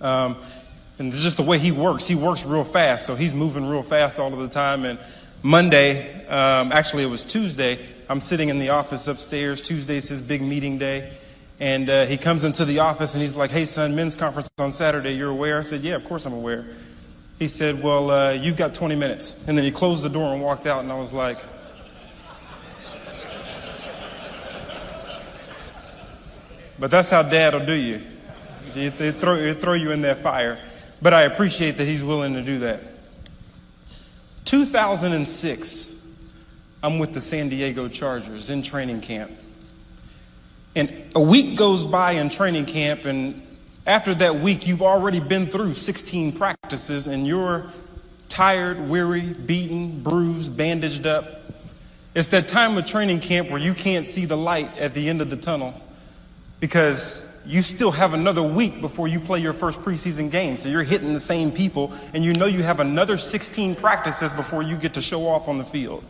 And it's just the way he works real fast. So he's moving real fast all of the time. And Monday, actually it was Tuesday, I'm sitting in the office upstairs. Tuesday's his big meeting day. And he comes into the office and he's like, "Hey son, men's conference on Saturday, you're aware?" I said, "Yeah, of course I'm aware." He said, "Well, you've got 20 minutes. And then he closed the door and walked out, and I was like, but that's how dad will do you. They throw you in that fire. But I appreciate that he's willing to do that. 2006, I'm with the San Diego Chargers in training camp. And a week goes by in training camp, and after that week, you've already been through 16 practices, and you're tired, weary, beaten, bruised, bandaged up. It's that time of training camp where you can't see the light at the end of the tunnel because you still have another week before you play your first preseason game. So you're hitting the same people, and you know you have another 16 practices before you get to show off on the field.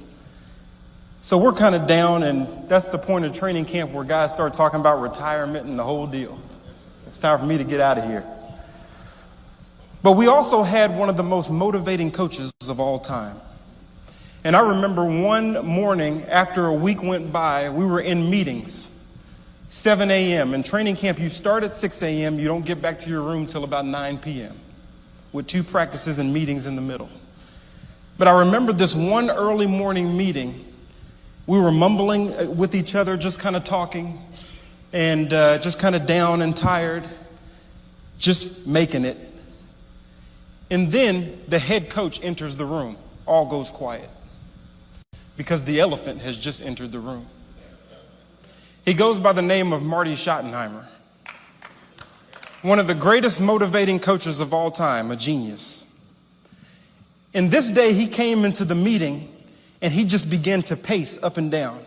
So we're kind of down, and that's the point of training camp where guys start talking about retirement and the whole deal. It's time for me to get out of here. But we also had one of the most motivating coaches of all time. And I remember one morning after a week went by, we were in meetings. 7 a.m. In training camp, you start at 6 a.m. You don't get back to your room till about 9 p.m. with 2 practices and meetings in the middle. But I remember this one early morning meeting. We were mumbling with each other, just kind of talking, and just kind of down and tired, just making it. And then the head coach enters the room. All goes quiet because the elephant has just entered the room. He goes by the name of Marty Schottenheimer, one of the greatest motivating coaches of all time, a genius. And this day he came into the meeting and he just began to pace up and down.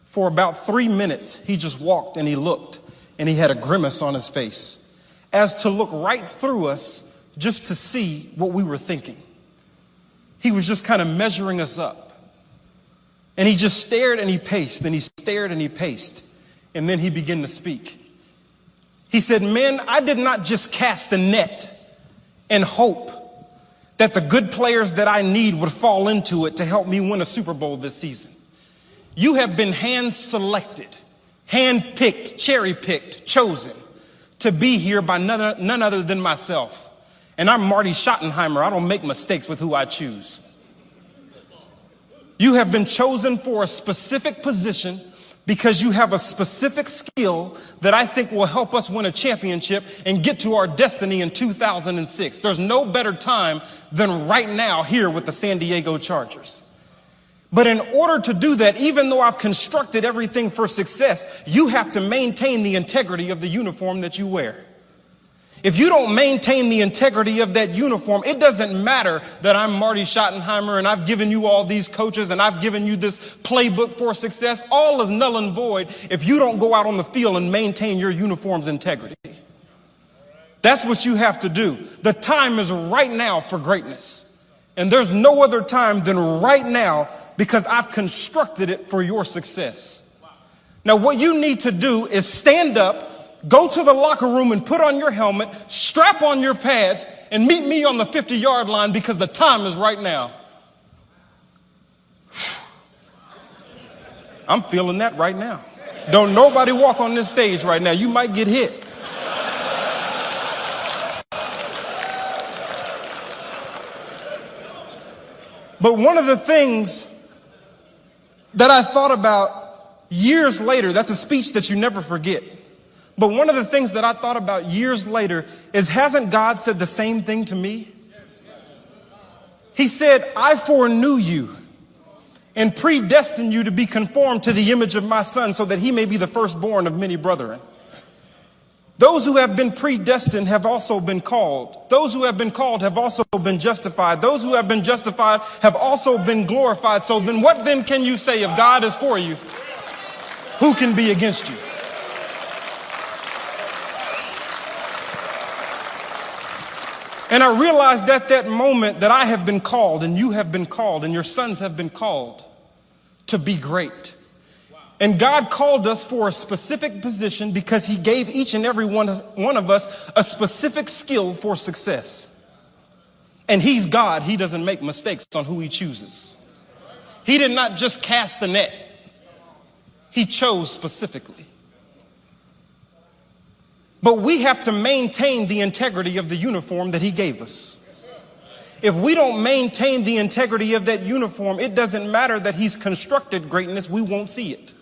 For about 3 minutes, he just walked and he looked, and he had a grimace on his face, as to look right through us just to see what we were thinking. He was just kind of measuring us up. And he just stared and he paced, and he stared and he paced. And then he began to speak. He said, "Men, I did not just cast the net and hope that the good players that I need would fall into it to help me win a Super Bowl this season. You have been hand-selected, hand-picked, cherry-picked, chosen to be here by none other than myself. And I'm Marty Schottenheimer. I don't make mistakes with who I choose. You have been chosen for a specific position because you have a specific skill that I think will help us win a championship and get to our destiny in 2006. There's no better time than right now here with the San Diego Chargers. But in order to do that, even though I've constructed everything for success, you have to maintain the integrity of the uniform that you wear. If you don't maintain the integrity of that uniform, it doesn't matter that I'm Marty Schottenheimer and I've given you all these coaches and I've given you this playbook for success. All is null and void if you don't go out on the field and maintain your uniform's integrity. That's what you have to do. The time is right now for greatness. And there's no other time than right now because I've constructed it for your success. Now, what you need to do is stand up, go to the locker room and put on your helmet, strap on your pads, and meet me on the 50-yard line because the time is right now. I'm feeling that right now. Don't nobody walk on this stage right now. You might get hit. But one of the things that I thought about years later, that's a speech that you never forget. But one of the things that I thought about years later is, hasn't God said the same thing to me? He said, I foreknew you and predestined you to be conformed to the image of my son so that he may be the firstborn of many brethren. Those who have been predestined have also been called. Those who have been called have also been justified. Those who have been justified have also been glorified. So then what then can you say if God is for you? Who can be against you? And I realized at that moment that I have been called and you have been called and your sons have been called to be great. And God called us for a specific position because he gave each and every one of us a specific skill for success. And he's God. He doesn't make mistakes on who he chooses. He did not just cast the net. He chose specifically. But we have to maintain the integrity of the uniform that he gave us. If we don't maintain the integrity of that uniform, it doesn't matter that he's constructed greatness, we won't see it.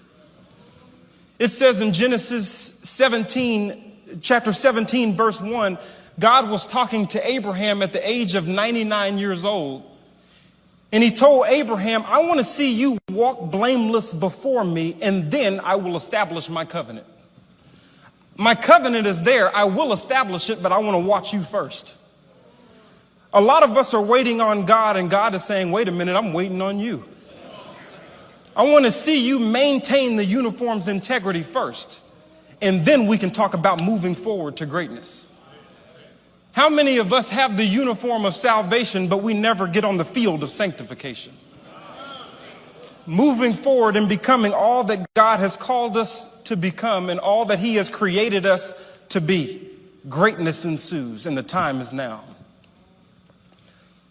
It says in Genesis 17, chapter 17, verse 1, God was talking to Abraham at the age of 99 years old. And he told Abraham, I want to see you walk blameless before me, and then I will establish my covenant. My covenant is there. I will establish it, but I want to watch you first. A lot of us are waiting on God, and God is saying, wait a minute, I'm waiting on you. I want to see you maintain the uniform's integrity first, and then we can talk about moving forward to greatness. How many of us have the uniform of salvation, but we never get on the field of sanctification? Moving forward and becoming all that God has called us to become and all that he has created us to be. Greatness ensues, and the time is now.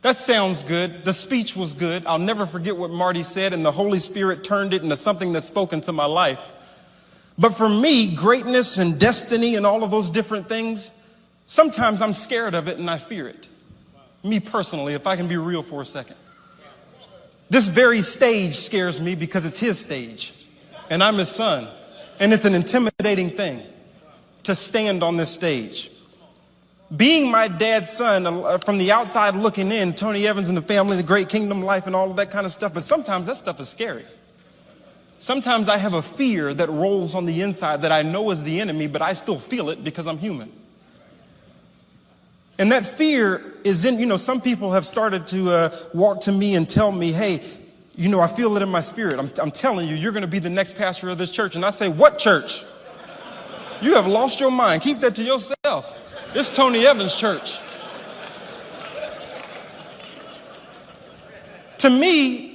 That sounds good. The speech was good. I'll never forget what Marty said, and the Holy Spirit turned it into something that's spoken to my life. But for me, greatness and destiny and all of those different things, sometimes I'm scared of it and I fear it. Me personally, if I can be real for a second. This very stage scares me because it's his stage, and I'm his son. And it's an intimidating thing to stand on this stage. Being my dad's son, from the outside looking in, Tony Evans and the family, the great kingdom life and all of that kind of stuff. But sometimes that stuff is scary. Sometimes I have a fear that rolls on the inside that I know is the enemy, but I still feel it because I'm human. And that fear is in, some people have started to walk to me and tell me, hey, I feel it in my spirit. I'm telling you, you're going to be the next pastor of this church. And I say, what church? You have lost your mind. Keep that to yourself. It's Tony Evans' church. To me,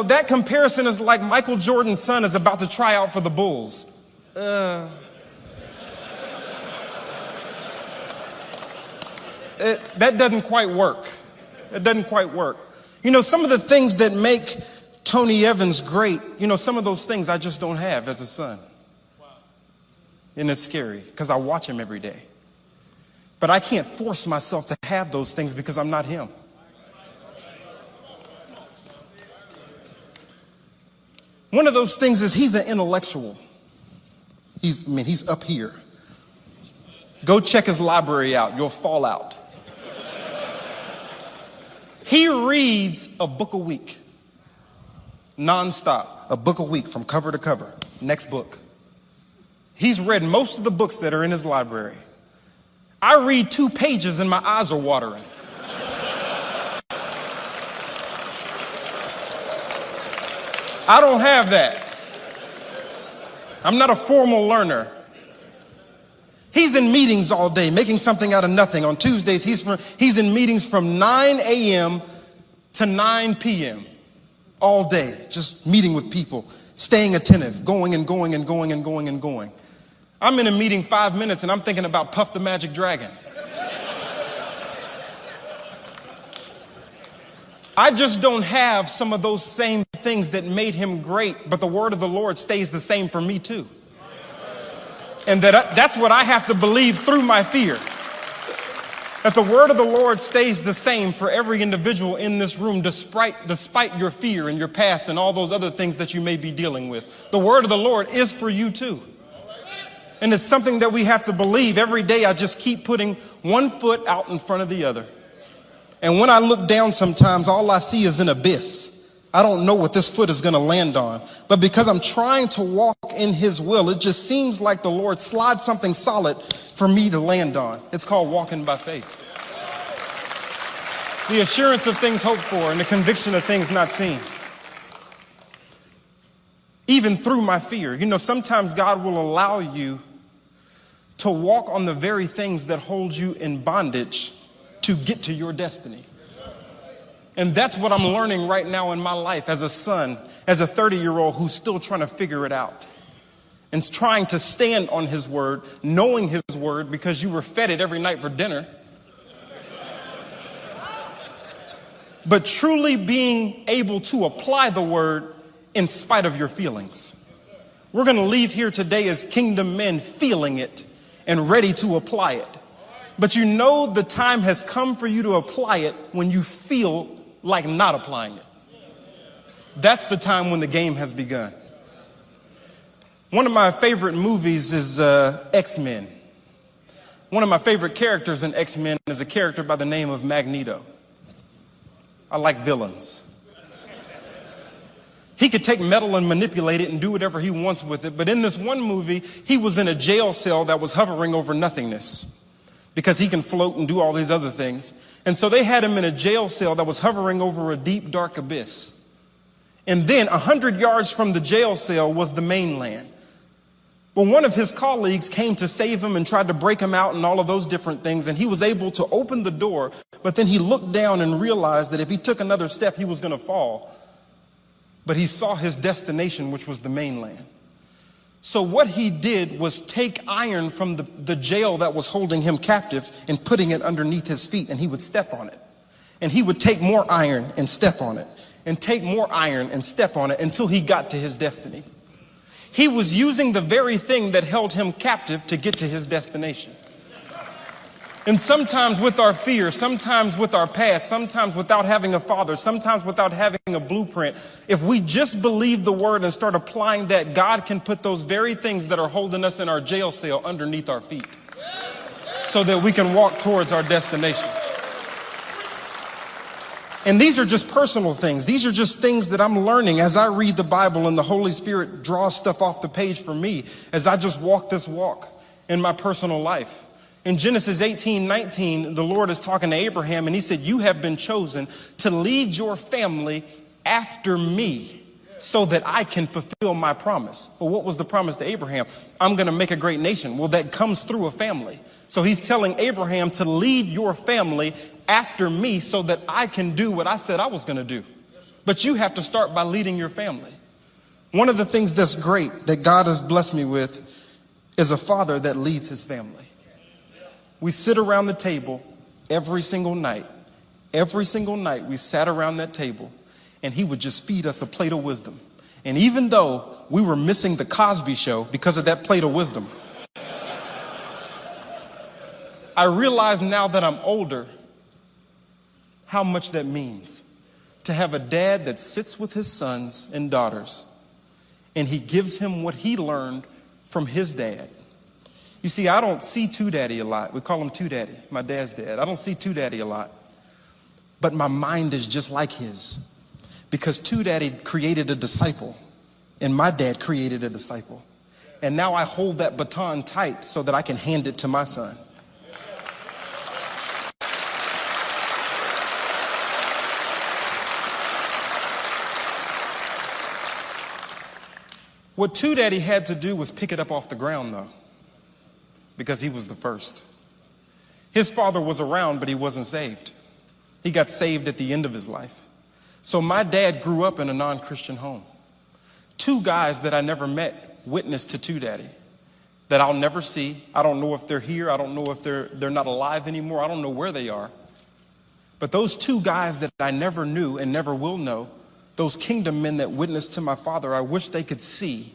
that comparison is like Michael Jordan's son is about to try out for the Bulls. That doesn't quite work. It doesn't quite work. Some of the things that make Tony Evans great, some of those things I just don't have as a son. And it's scary because I watch him every day. But I can't force myself to have those things because I'm not him. One of those things is he's an intellectual. He's up here. Go check his library out. You'll fall out. He reads a book a week. Nonstop. A book a week from cover to cover. Next book. He's read most of the books that are in his library. I read 2 pages and my eyes are watering. I don't have that. I'm not a formal learner. He's in meetings all day, making something out of nothing. On Tuesdays, he's in meetings from 9 a.m. to 9 p.m. all day, just meeting with people, staying attentive, going and going and going and going and going. I'm in a meeting 5 minutes and I'm thinking about Puff the Magic Dragon. I just don't have some of those same things that made him great, but the word of the Lord stays the same for me too. And that's what I have to believe through my fear. That the word of the Lord stays the same for every individual in this room, despite your fear and your past and all those other things that you may be dealing with. The word of the Lord is for you too. And it's something that we have to believe. Every day I just keep putting one foot out in front of the other. And when I look down sometimes, all I see is an abyss. I don't know what this foot is going to land on. But because I'm trying to walk in his will, it just seems like the Lord slides something solid for me to land on. It's called walking by faith. The assurance of things hoped for and the conviction of things not seen. Even through my fear. Sometimes God will allow you to walk on the very things that hold you in bondage to get to your destiny. And that's what I'm learning right now in my life as a son, as a 30-year-old who's still trying to figure it out and trying to stand on his word, knowing his word because you were fed it every night for dinner. But truly being able to apply the word in spite of your feelings. We're going to leave here today as kingdom men feeling it and ready to apply it. But you know the time has come for you to apply it when you feel like not applying it. That's the time when the game has begun. One of my favorite movies is X-Men. One of my favorite characters in X-Men is a character by the name of Magneto. I like villains. He could take metal and manipulate it and do whatever he wants with it. But in this one movie, he was in a jail cell that was hovering over nothingness because he can float and do all these other things. And so they had him in a jail cell that was hovering over a deep, dark abyss. And then 100 yards from the jail cell was the mainland. Well, one of his colleagues came to save him and tried to break him out and all of those different things. And he was able to open the door, but then he looked down and realized that if he took another step, he was going to fall. But he saw his destination, which was the mainland. So what he did was take iron from the jail that was holding him captive and putting it underneath his feet, and he would step on it. And he would take more iron and step on it, and take more iron and step on it until he got to his destiny. He was using the very thing that held him captive to get to his destination. And sometimes with our fear, sometimes with our past, sometimes without having a father, sometimes without having a blueprint, if we just believe the word and start applying that, God can put those very things that are holding us in our jail cell underneath our feet so that we can walk towards our destination. And these are just personal things. These are just things that I'm learning as I read the Bible and the Holy Spirit draws stuff off the page for me as I just walk this walk in my personal life. In Genesis 18:19, the Lord is talking to Abraham and he said, you have been chosen to lead your family after me so that I can fulfill my promise. Well, what was the promise to Abraham? I'm going to make a great nation. Well, that comes through a family. So he's telling Abraham to lead your family after me so that I can do what I said I was going to do. But you have to start by leading your family. One of the things that's great that God has blessed me with is a father that leads his family. We sit around the table every single night. Every single night we sat around that table and he would just feed us a plate of wisdom. And even though we were missing the Cosby Show because of that plate of wisdom, I realize now that I'm older how much that means to have a dad that sits with his sons and daughters and he gives him what he learned from his dad. You see, I don't see Two Daddy a lot. We call him Two Daddy, my dad's dad. I don't see Two Daddy a lot. But my mind is just like his because Two Daddy created a disciple and my dad created a disciple. And now I hold that baton tight so that I can hand it to my son. What Two Daddy had to do was pick it up off the ground, though, because he was the first. His father was around, but he wasn't saved. He got saved at the end of his life. So my dad grew up in a non-Christian home. Two guys that I never met witnessed to Two Daddy that I'll never see. I don't know if they're here. I don't know if they're not alive anymore. I don't know where they are. But those two guys that I never knew and never will know, those kingdom men that witnessed to my father, I wish they could see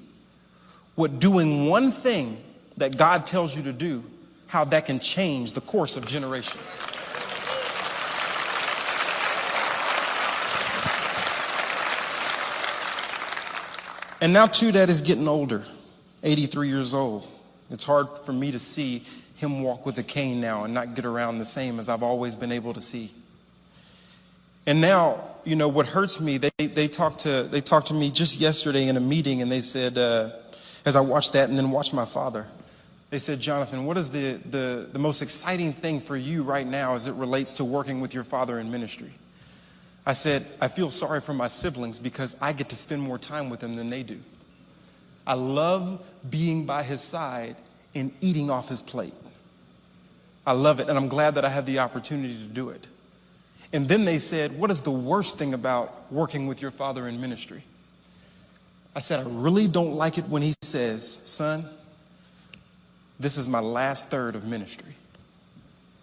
what doing one thing that God tells you to do, how that can change the course of generations. And now Two Dad is getting older, 83 years old. It's hard for me to see him walk with a cane now and not get around the same as I've always been able to see. And now, you know, what hurts me, they talked to me just yesterday in a meeting, and they said, as I watched that and then watched my father, they said, Jonathan, what is the most exciting thing for you right now as it relates to working with your father in ministry? I said, I feel sorry for my siblings because I get to spend more time with them than they do. I love being by his side and eating off his plate. I love it, and I'm glad that I have the opportunity to do it. And then they said, what is the worst thing about working with your father in ministry? I said, I really don't like it when he says, son, this is my last third of ministry.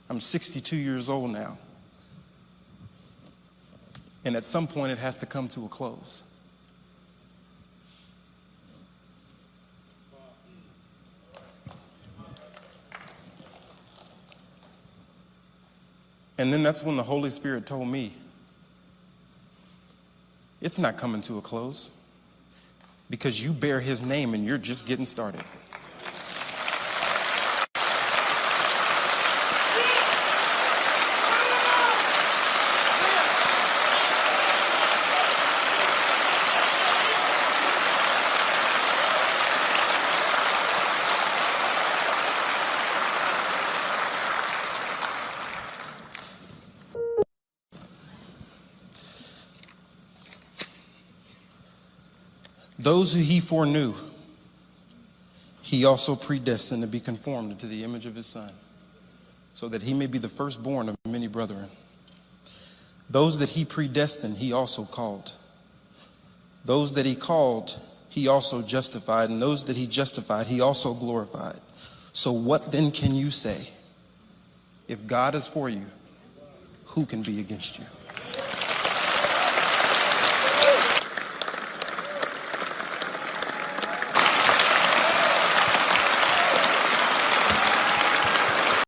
I'm 62 years old now. And at some point it has to come to a close. And then that's when the Holy Spirit told me, it's not coming to a close because you bear his name and you're just getting started. Those who he foreknew, he also predestined to be conformed to the image of his Son, so that he may be the firstborn of many brethren. Those that he predestined, he also called. Those that he called, he also justified. And those that he justified, he also glorified. So what then can you say? If God is for you, who can be against you?